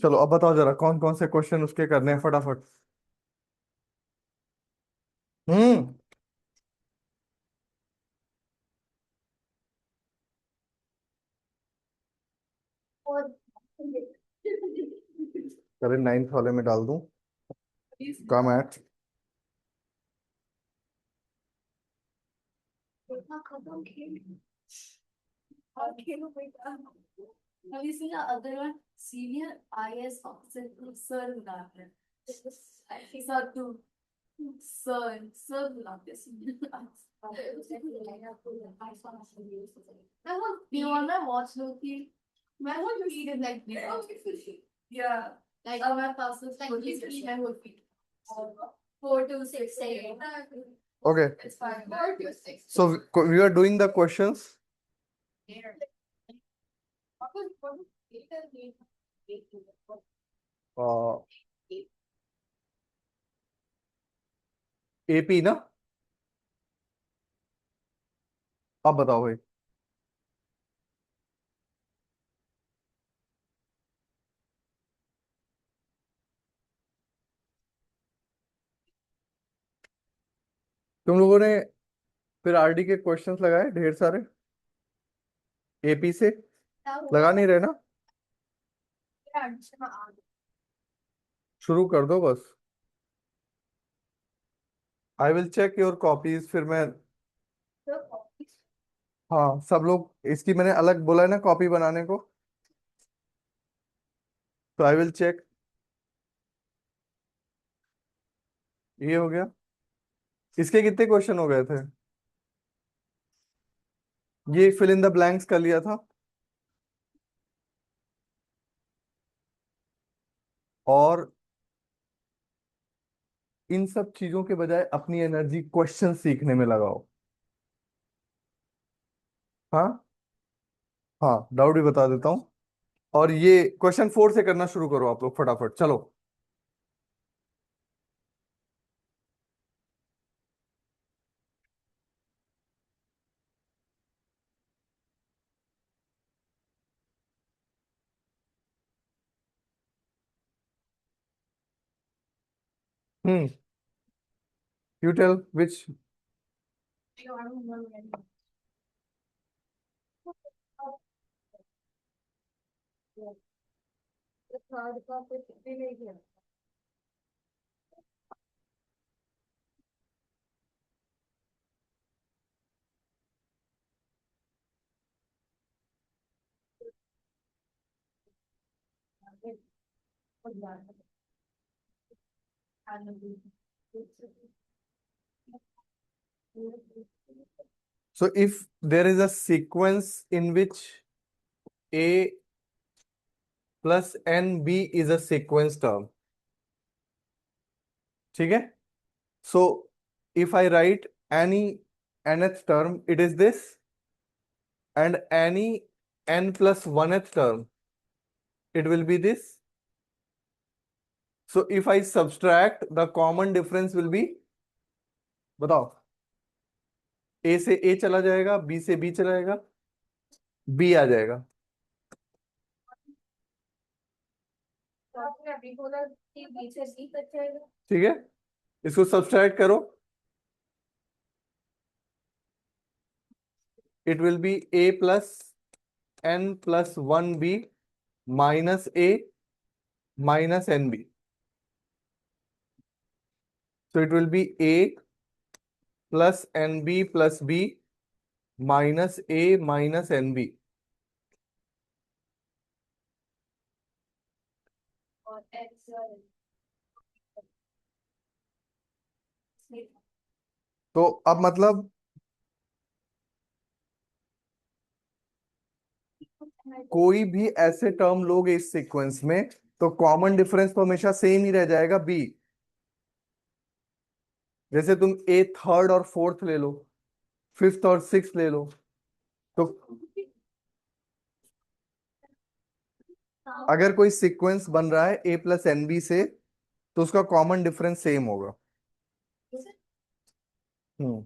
चलो अब बताओ जरा कौन कौन से क्वेश्चन उसके करने हैं फटाफट। हम्म। अरे नाइन्थ वाले में डाल दूं। कम eight. Have you seen the other one? Senior IS officer, sir बुलाते हैं. Sir to sir बुलाते हैं senior IS. Do you want my watch Loki? My whole feed is like this. Yeah. Like my passes like this feed my whole feed. 4 to 6 a.m. Okay. It's fine. 4 to 6. So we are doing the questions. AP ना। अब बताओ भाई। तुम लोगों ने फिर RD के questions लगाए ढेर सारे। एपी से लगा नहीं रहे ना। शुरू कर दो बस। I will check your copies फिर मैं। हाँ सब लोग इसकी मैंने अलग बोला है ना कॉपी बनाने को। तो आई विल चेक। ये हो गया। इसके कितने क्वेश्चन हो गए थे। ये फिल इन द ब्लैंक्स कर लिया था। और इन सब चीजों के बजाय अपनी एनर्जी क्वेश्चन सीखने में लगाओ। हाँ। हाँ डाउट भी बता देता हूँ। और ये क्वेश्चन 4 से करना शुरू करो आप लोग फटाफट चलो। Hmm. You tell which. So if there is a sequence in which A plus NB is a sequence term, ठीक है। So if I write any nth term, it is this, and any n plus 1th term, it will be this. So if I subtract, the common difference will be, बताओ। A से A चला जाएगा, B से B चला जाएगा, B आ जाएगा। ठीक है। इसको सब्सट्रैक्ट करो। It will be A plus n plus 1B minus A minus NB. So it will be A plus NB plus B minus A minus NB. तो अब मतलब कोई भी ऐसे टर्म लोगे इस सीक्वेंस में तो कॉमन डिफरेंस तो हमेशा सेम ही रह जाएगा बी। जैसे तुम ए थर्ड और फोर्थ ले लो, फिफ्थ और सिक्स ले लो। तो अगर कोई सीक्वेंस बन रहा है ए प्लस एन बी से तो उसका कॉमन डिफरेंस सेम होगा। हम्म।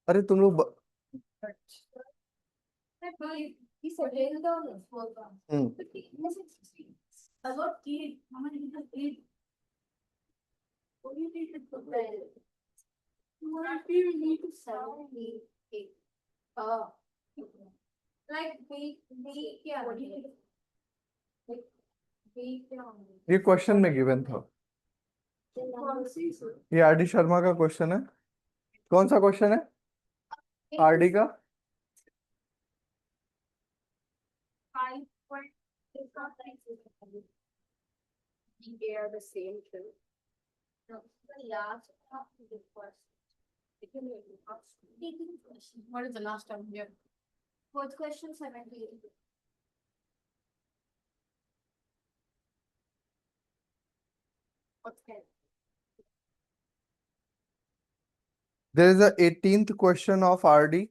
अरे तुम लोग He said, "Hey, the program." But he wasn't a lot kid. Mama didn't kid. What do you think it's the what do you need to sound me? Uh, like we क्या what do you like we क्या ये question में given था, कौन सी sir ये RD Sharma का question है। कौन सा क्वेश्चन है आरडी का? 5 point is not like they are the same too. No, the last half of the first. What is the last time here? Fourth question, 78. What's that? There is a 18th question of RD.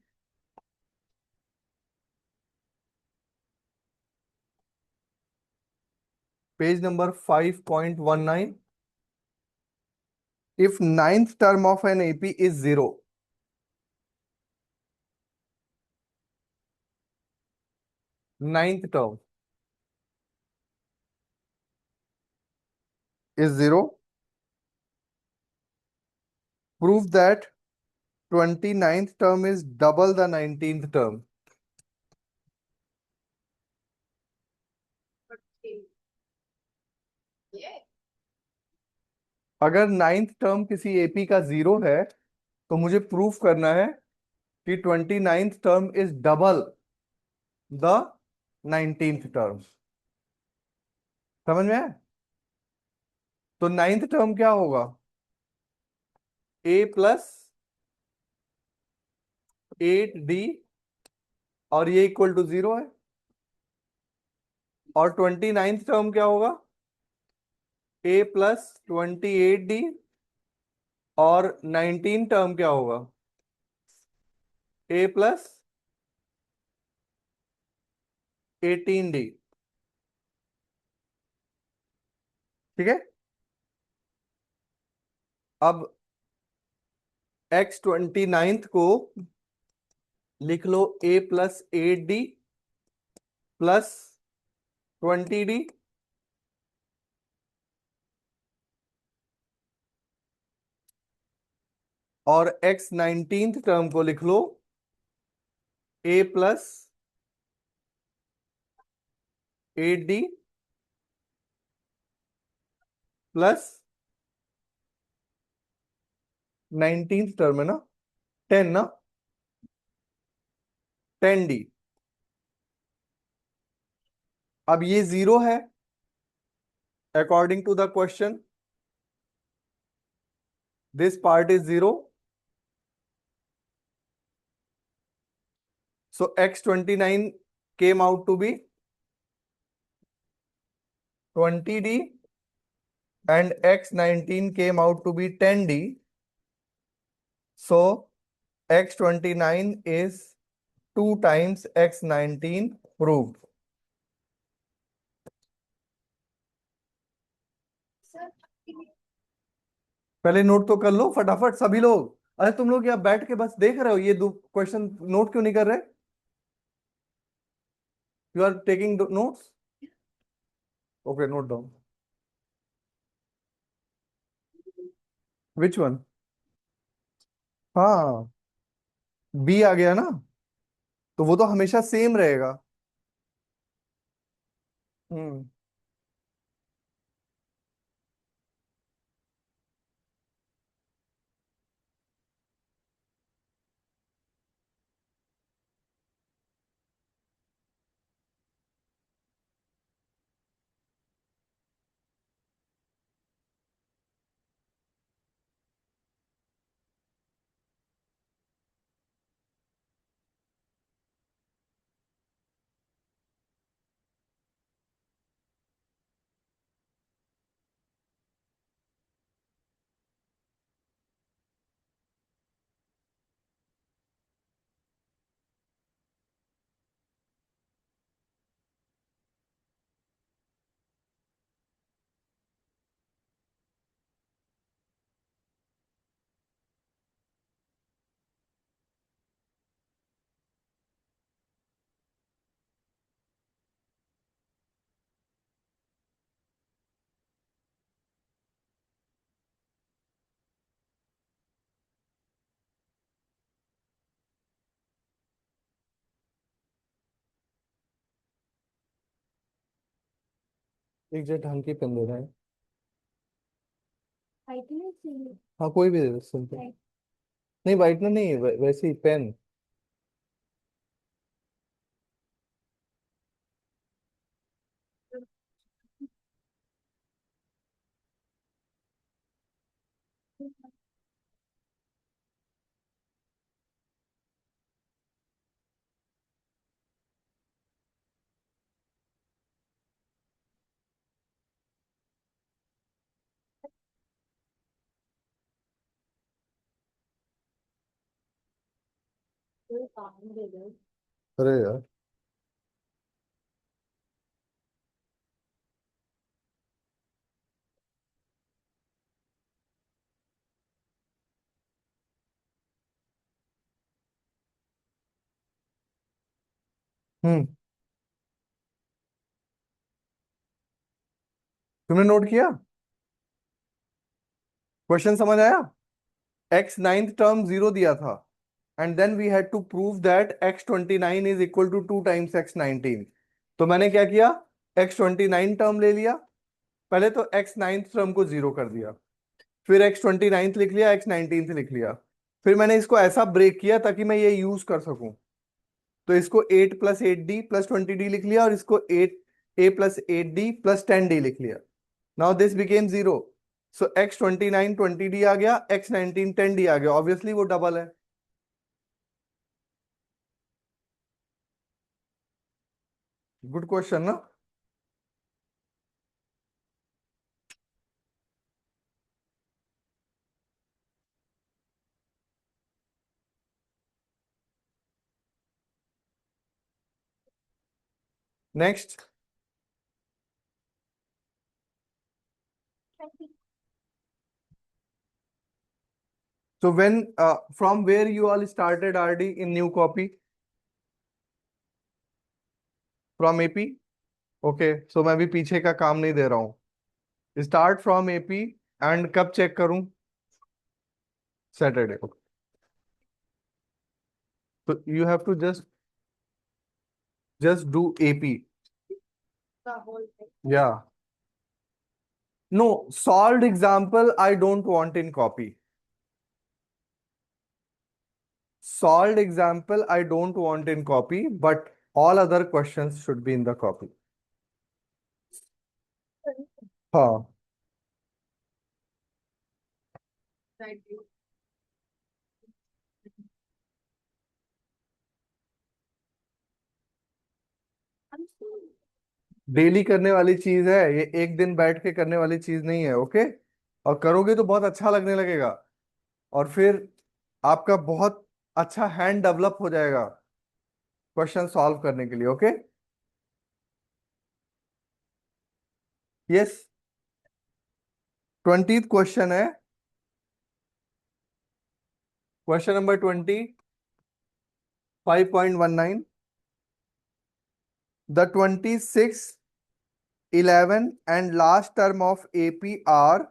Page number 5.19. If ninth term of an AP is 0, ninth term is 0, prove that 29th term is double the 19th term. Yeah. अगर ninth term किसी AP का 0 है तो मुझे proof करना है कि 29th term is double the 19th term. समझ में आया? तो नाइन्थ टर्म क्या होगा? A+8D और ये इक्वल टू 0 है। और 29th टर्म क्या होगा? A+28D और 19 टर्म क्या होगा? A+18D। ठीक है। अब X29th को लिख लो A+8D +20D और X19th टर्म को लिख लो A+8D +19th टर्म है ना, 10 ना, 10D। अब ये 0 है according to the question, this part is 0, so X29 came out to be 20D and X19 came out to be 10D, so X29 is 2 times X19 proved। Sir, पहले note तो कर लो फटाफट सभी लोग। अरे तुम लोग यहाँ बैठ के बस देख रहे हो, ये दो क्वेश्चन नोट क्यों नहीं कर रहे? You are taking notes? Okay, note down. Which one? हाँ, बी आ गया ना, तो वो तो हमेशा सेम रहेगा। हम्म। एक जो ढंग की पेन दे रहा है। Whitener चाहिए। हाँ कोई भी दे दो सिंपल। White- नहीं वाइटनर नहीं, वैसे ही पेन। कोई काम दे दो। अरे यार। हम्म। तुमने नोट किया? क्वेश्चन समझ आया? एक्स नाइन्थ टर्म जीरो दिया था, and then we had to prove that X 29 is equal to 2 times X 19। तो मैंने क्या किया, एक्स 29 टर्म ले लिया, पहले तो एक्स नाइन्थ टर्म को जीरो कर दिया, फिर एक्स 29 लिख लिया, एक्स 19 लिख लिया, फिर मैंने इसको ऐसा ब्रेक किया ताकि मैं ये यूज कर सकूं। तो इसको 8 + 8d + 20d लिख लिया, और इसको 8a + 8d + 10d लिख लिया। Now this became zero. So x 29 20d आ गया, एक्स 19 10d आ गया, ऑब्वियसली वो डबल है। गुड क्वेश्चन ना? Next. So when from where you all started RD in new copy? From AP? Okay, so मैं भी पीछे का काम नहीं दे रहा हूँ। Start from AP and कब चेक करूँ? Saturday. So you have to just do AP. The whole thing. Yeah. No, solved example I don't want in copy. Solved example I don't want in copy, but all other questions should be in the copy. हाँ। Thank you. I'm still daily करने वाली चीज है ये, एक दिन बैठ के करने वाली चीज नहीं है। ओके? और करोगे तो बहुत अच्छा लगने लगेगा, और फिर आपका बहुत अच्छा हैंड डेवलप हो जाएगा क्वेश्चन सॉल्व करने के लिए। ओके? यस। 20th क्वेश्चन है, question number 20, 5.19। The 26, 11 and last term of AP are.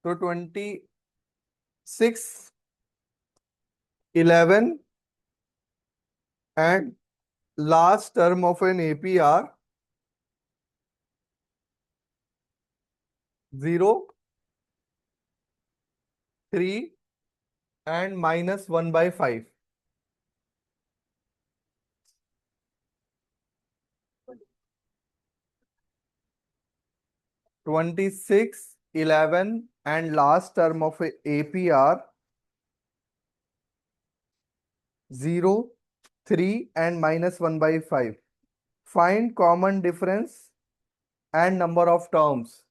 तो 26, 11 and last term of an AP are 0, 3 and -1/5। 26, 11 and last term of a APR 0, 3 and -1/5. Find common difference and number of terms.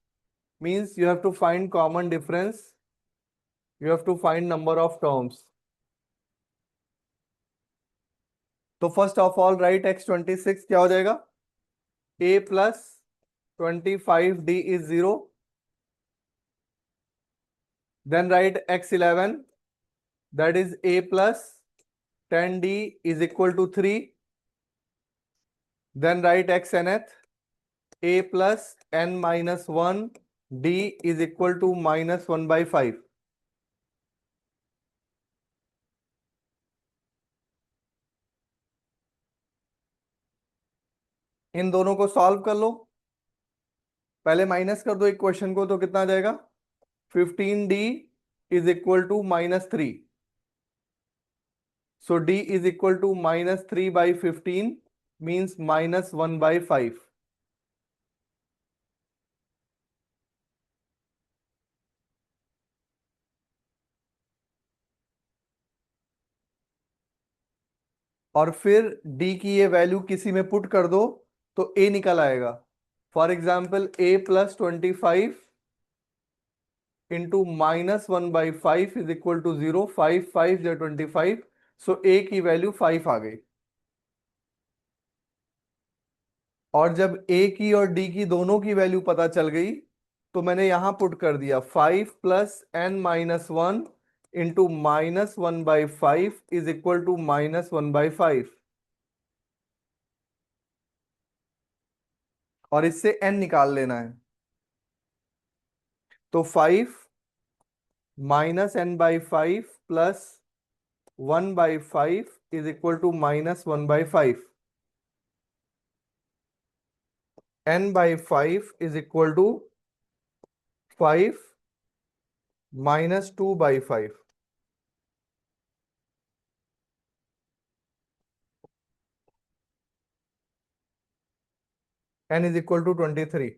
Means you have to find common difference. You have to find number of terms. तो first of all right x26 क्या हो जाएगा? a + 25d is 0. Then write x11, that is a + 10d is equal to 3. Then write xnth, a + n-1 d is equal to -1/5. इन दोनों को solve कर लो। पहले minus कर दो इक्वेशन को, तो कितना आ जाएगा? 15D is equal to -3. So D is equal to -3/15 means -1/5. और फिर D की ये वैल्यू किसी में पुट कर दो तो A निकल आएगा. For example A + 25 into -1/5 is equal to 0. 5 5 या 25. सो A की वैल्यू 5 आ गई. और जब A की और D की दोनों की वैल्यू पता चल गई तो मैंने यहां पुट कर दिया 5 + n-1 into -1/5 is equal to -1/5. और इससे n निकाल लेना है. तो 5 -n/5 plus 1/5 is equal to -1/5. n/5 is equal to 5 -2/5. n is equal to 23.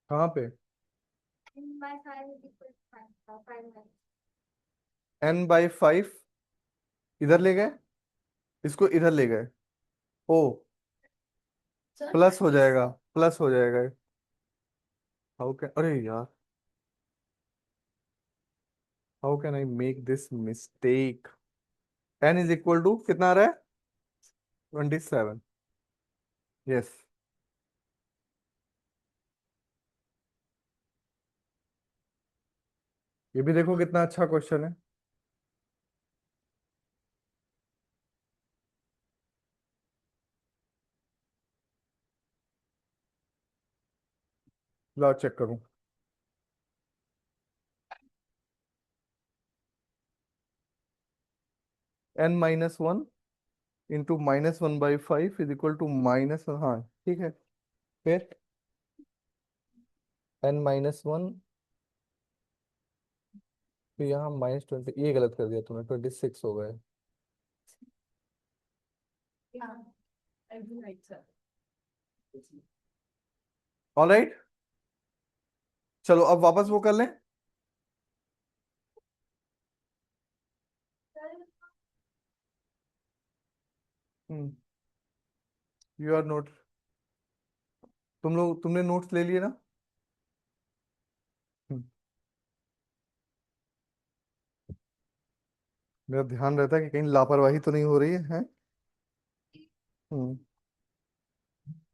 कहाँ पे? n/5 इधर ले गए, इसको इधर ले गए. ओ, प्लस हो जाएगा, प्लस हो जाएगा. हाउ कैन, अरे यार, how can I make this mistake? n is equal to कितना आ रहा है? 27. यस. ये भी देखो कितना अच्छा क्वेश्चन है. लाओ चेक करूं. n-1 into -1/5 is equal to -1. हाँ ठीक है. फिर n-1, फिर यहाँ -20. ये गलत कर दिया तुमने, 26 हो गए. ऑलराइट, चलो अब वापस वो कर लें. यू आर नोट, तुमने नोट्स ले लिए ना? हम्म, मेरा ध्यान रहता है कि कहीं लापरवाही तो नहीं हो रही है, हैं? हम्म.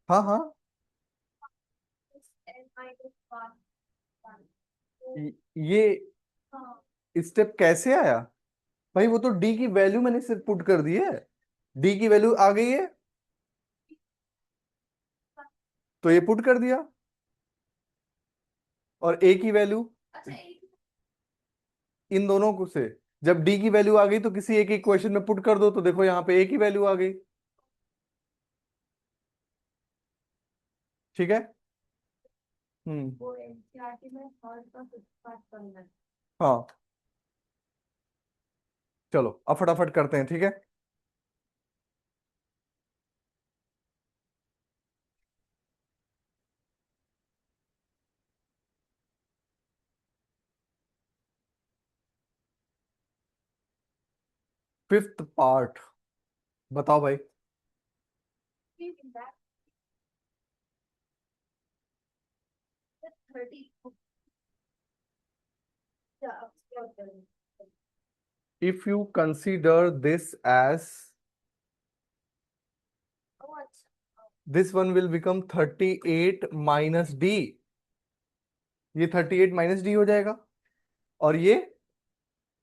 हाँ हाँ. ये स्टेप कैसे आया? भाई वो तो डी की वैल्यू मैंने सिर्फ पुट कर दी है. डी की वैल्यू आ गई है तो ये पुट कर दिया. और ए की वैल्यू इन दोनों को से, जब डी की वैल्यू आ गई तो किसी एक इक्वेशन में पुट कर दो, तो देखो यहाँ पे ए की वैल्यू आ गई. ठीक है. हम्म. हाँ, चलो अब फटाफट करते हैं, ठीक है. फिफ्थ पार्ट बताओ भाई। In that, the 30. Yeah, your turn. If you consider this as, Oh, अच्छा. this one will become 38 minus d, ये 38 माइनस डी हो जाएगा, और ये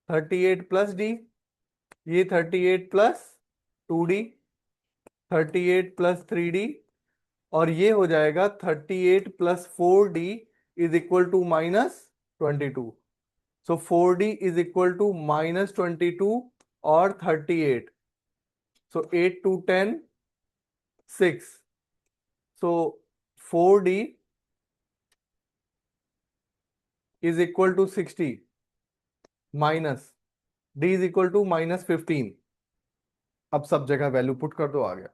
38 प्लस डी, ये 38 प्लस 2d, 38 प्लस 3d, और ये हो जाएगा 38 plus 4d is equal to -22। So 4d is equal to -22 और 38, सो 8 to 10 6, so 4d is equal to 60 minus d is equal to -15। अब सब जगह वैल्यू पुट कर दो, आ गया।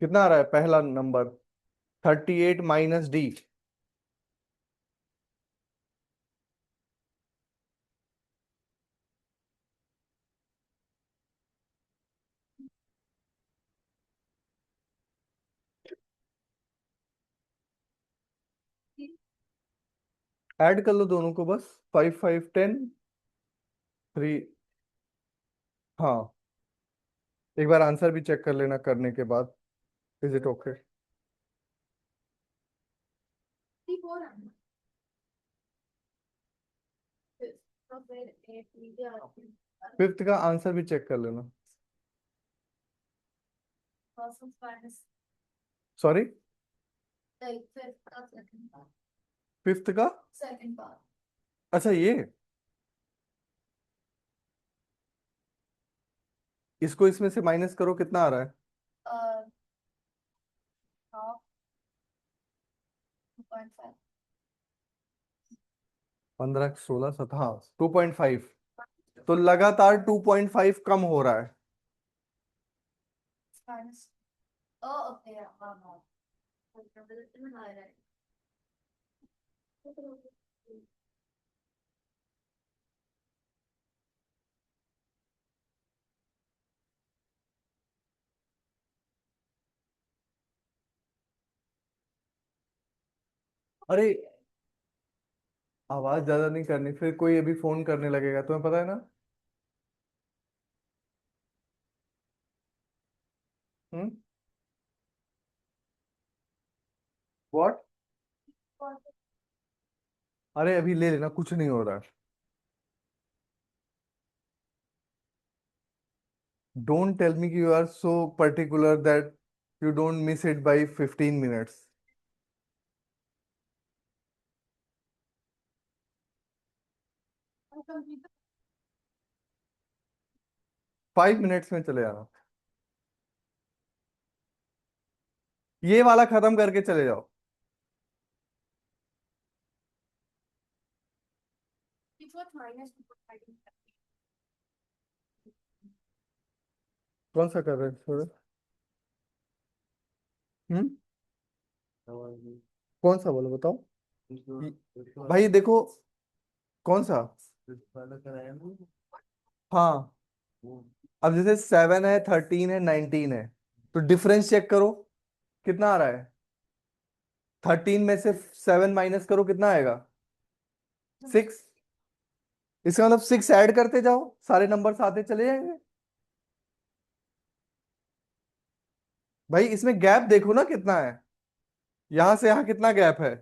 कितना आ रहा है पहला नंबर? 38 माइनस डी, ऐड कर लो दोनों को बस। 5 5 10 3। हाँ, एक बार आंसर भी चेक कर लेना करने के बाद। Is it okay? 34 and fifth. So where 8 media. Fifth का आंसर भी चेक कर लेना। Persons minus sorry, like fifth का second part. फिफ्थ का, Second part. अच्छा ये, इसको इसमें से माइनस करो, कितना आ रहा है? Uh, half 2.5. 15 16 17, हाँ 2.5। तो लगातार 2.5 कम हो रहा है। Minus. Oh, okay. Yeah. Highlight. अरे आवाज ज्यादा नहीं करनी, फिर कोई अभी फोन करने लगेगा, तुम्हें पता है ना। हम्म। व्हाट? अरे अभी ले लेना, कुछ नहीं हो रहा है। डोंट टेल मी कि you are so particular that you don't miss it by 15 minutes. 5 minutes में चले आना, ये वाला खत्म करके चले जाओ। It's what minus 2.5. कौन सा कर रहे हैं थोड़ा? हम्म। कौन सा बोलो, बताओ। भाई देखो, कौन सा? हाँ, अब जैसे 7 है, 13 है, 19 है, तो डिफरेंस चेक करो कितना आ रहा है। 13 में से 7 माइनस करो, कितना आएगा? 6। इसका मतलब 6 ऐड करते जाओ, सारे नंबर आते चले जाएंगे। भाई इसमें गैप देखो ना कितना है, यहां से यहां कितना गैप है,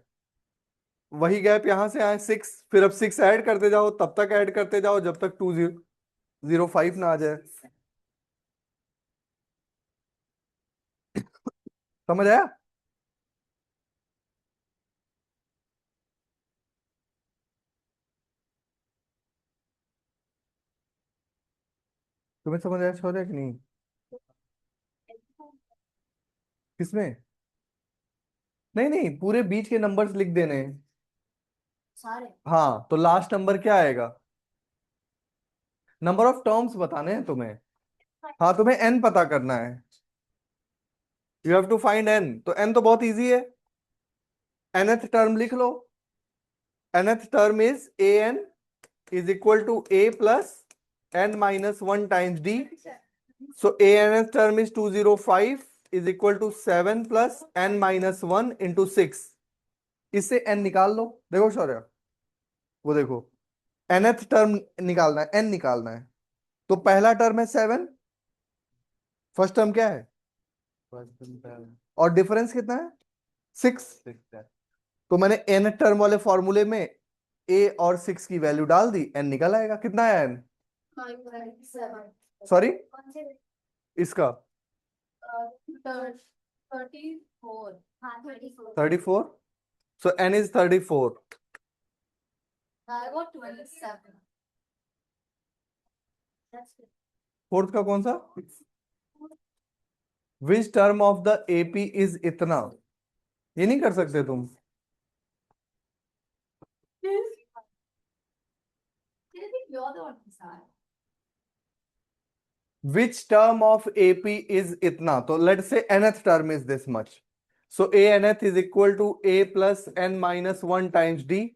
वही गैप यहां से आए 6, फिर अब 6 ऐड करते जाओ, तब तक ऐड करते जाओ जब तक 2005 ना आ जाए। समझ आया? तुम्हें समझ आया छोरा कि नहीं? किसमें? नहीं नहीं, पूरे बीच के नंबर्स लिख देने हैं। सारे. हाँ, तो लास्ट नंबर क्या आएगा? नंबर ऑफ टर्म्स बताने हैं तुम्हें। हाँ, तुम्हें एन पता करना है। You have to find n, तो n तो बहुत इजी है, nth टर्म लिख लो, nth term is an is equal to a plus n minus 1 times d. So a nth term is 205 is equal to 7 plus n minus 1 into 6. इससे n निकाल लो, देखो शौर्य, वो देखो nth टर्म निकालना है, n निकालना है, तो पहला टर्म है 7, फर्स्ट टर्म क्या है, और डिफरेंस कितना है 6, तो मैंने n टर्म वाले फॉर्मूले में a और 6 की वैल्यू डाल दी, n निकल आएगा, कितना है n, सॉरी इसका 34, so n is 34. I got 27. That's good. Fourth का कौन सा, which term of the AP is इतना, ये नहीं कर सकते तुम, You're the one who said. which term of AP is itna, so let's say nth term is this much, so a nth is equal to a plus n minus 1 times d,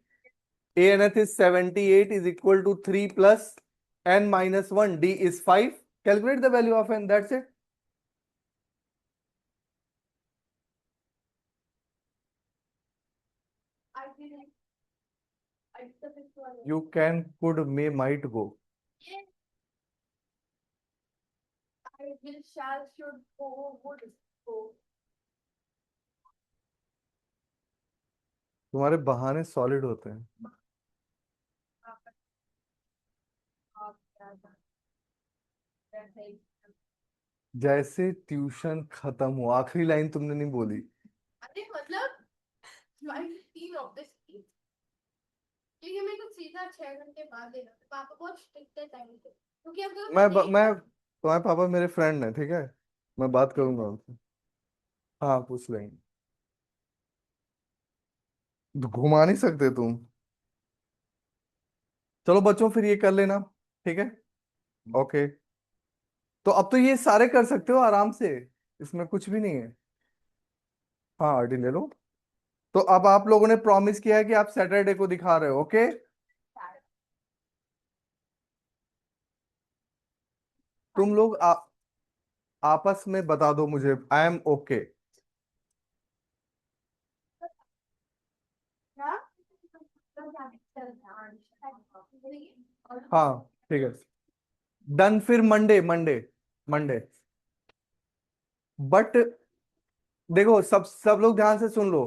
a nth is 78 is equal to 3 plus n minus 1, d is 5, calculate the value of n, that's it. I didn't. I did the fifth one. You can, could, may, might go, Yeah. I will, shall, should, go, would, go. तुम्हारे बहाने solid होते हैं, जैसे tuition खत्म हो, आखिरी line तुमने नहीं बोली, अरे मतलब 3 ऑब्वियसली, क्योंकि मेरे को सीधा 6 घंटे बाद देना, तो पापा बहुत स्ट्रिक्ट है टाइम पे, क्योंकि अगर मैं तुम्हारे पापा मेरे फ्रेंड है, ठीक है, मैं बात करूंगा उनसे, हाँ पूछ लेंगे, घुमा नहीं सकते तुम, चलो बच्चों फिर ये कर लेना, ठीक है, ओके, तो अब तो ये सारे कर सकते हो आराम से, इसमें कुछ भी नहीं है, हाँ आरडी ले लो, तो अब आप लोगों ने प्रॉमिस किया है कि आप सैटरडे को दिखा रहे हो, ओके, तुम लोग आपस में बता दो मुझे, आई एम ओके, हाँ ठीक है, डन, फिर मंडे मंडे मंडे, बट देखो सब लोग ध्यान से सुन लो,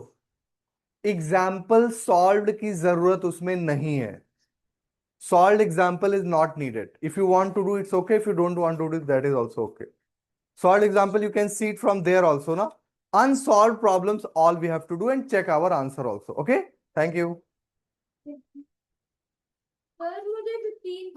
एग्जाम्पल सॉल्व्ड की जरूरत उसमें नहीं है, solved example is not needed, if you want to do it's okay, if you don't want to do that is also okay, solved example you can see it from there also na, unsolved problems all we have to do and check our answer also, okay, thank you. पर मुझे 15